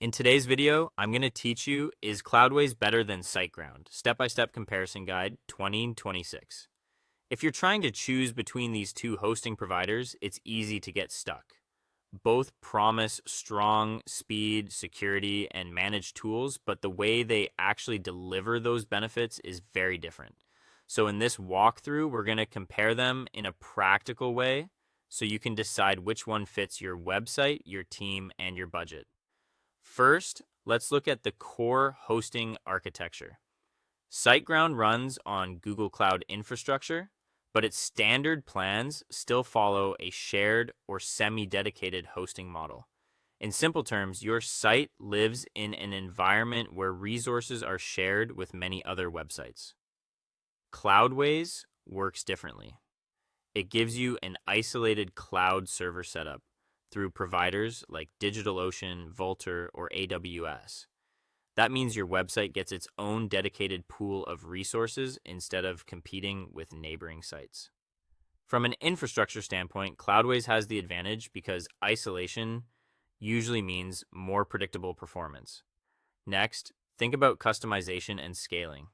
In today's video, I'm going to teach you, is Cloudways better than SiteGround? Step-by-step comparison guide 2026. If you're trying to choose between these two hosting providers, it's easy to get stuck. Both promise strong speed, security, and managed tools, but the way they actually deliver those benefits is very different. So in this walkthrough, we're going to compare them in a practical way so you can decide which one fits your website, your team, and your budget. First, let's look at the core hosting architecture. SiteGround runs on Google Cloud infrastructure, but its standard plans still follow a shared or semi-dedicated hosting model. In simple terms, your site lives in an environment where resources are shared with many other websites. Cloudways works differently. It gives you an isolated cloud server setup through providers like DigitalOcean, Vultr, or AWS. That means your website gets its own dedicated pool of resources instead of competing with neighboring sites. From an infrastructure standpoint, Cloudways has the advantage because isolation usually means more predictable performance. Next, think about customization and scaling.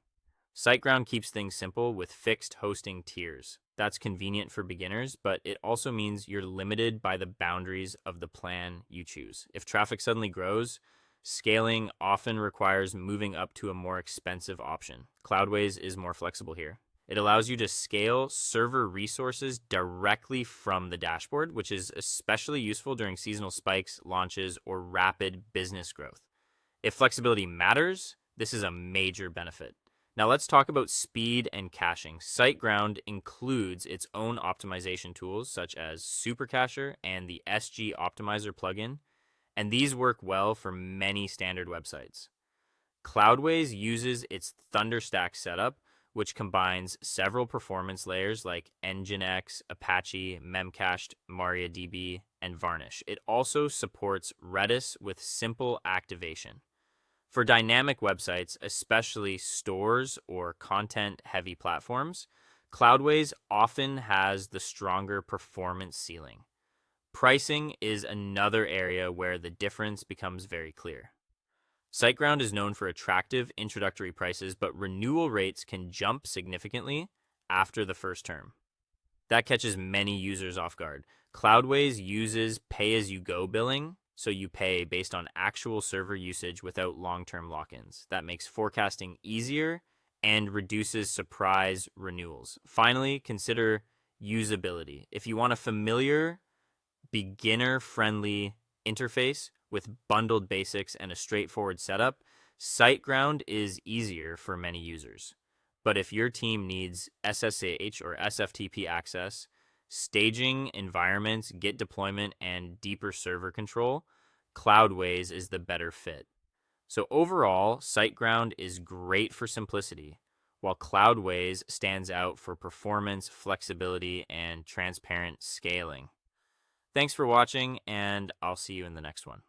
SiteGround keeps things simple with fixed hosting tiers. That's convenient for beginners, but it also means you're limited by the boundaries of the plan you choose. If traffic suddenly grows, scaling often requires moving up to a more expensive option. Cloudways is more flexible here. It allows you to scale server resources directly from the dashboard, which is especially useful during seasonal spikes, launches, or rapid business growth. If flexibility matters, this is a major benefit. Now let's talk about speed and caching. SiteGround includes its own optimization tools such as Supercacher and the SG Optimizer plugin, and these work well for many standard websites. Cloudways uses its Thunderstack setup, which combines several performance layers like Nginx, Apache, Memcached, MariaDB, and Varnish. It also supports Redis with simple activation. For dynamic websites, especially stores or content-heavy platforms, Cloudways often has the stronger performance ceiling. Pricing is another area where the difference becomes very clear. SiteGround is known for attractive introductory prices, but renewal rates can jump significantly after the first term. That catches many users off guard. Cloudways uses pay-as-you-go billing, so you pay based on actual server usage without long-term lock-ins. That makes forecasting easier and reduces surprise renewals. Finally, consider usability. If you want a familiar, beginner-friendly interface with bundled basics and a straightforward setup, SiteGround is easier for many users. But if your team needs SSH or SFTP access, staging environments, Git deployment, and deeper server control, Cloudways is the better fit. So overall, SiteGround is great for simplicity, while Cloudways stands out for performance, flexibility, and transparent scaling. Thanks for watching, and I'll see you in the next one.